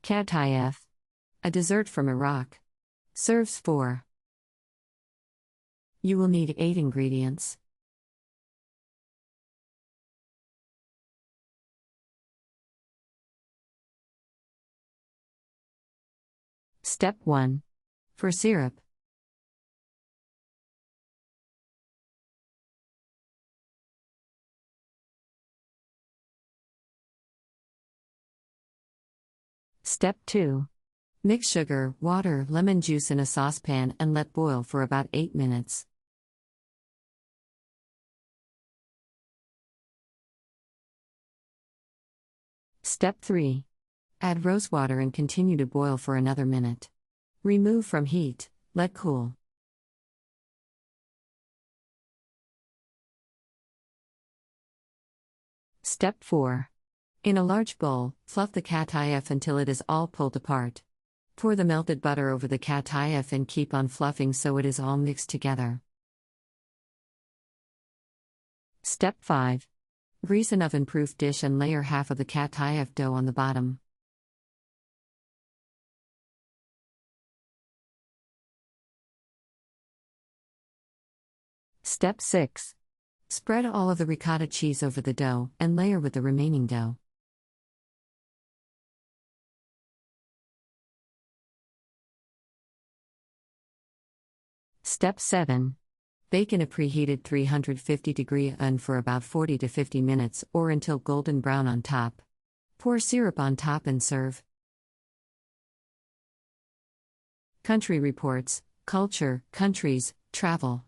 Katayef, a dessert from Iraq. Serves 4. You will need 8 ingredients. Step 1. For syrup. Step 2. Mix sugar, water, lemon juice in a saucepan and let boil for about 8 minutes. Step 3. Add rosewater and continue to boil for another minute. Remove from heat, let cool. Step 4. In a large bowl, fluff the Katayef until it is all pulled apart. Pour the melted butter over the Katayef and keep on fluffing so it is all mixed together. Step 5. Grease an oven-proof dish and layer half of the Katayef dough on the bottom. Step 6. Spread all of the ricotta cheese over the dough and layer with the remaining dough. Step 7. Bake in a preheated 350-degree oven for about 40 to 50 minutes or until golden brown on top. Pour syrup on top and serve. Country Reports, Culture, Countries, Travel.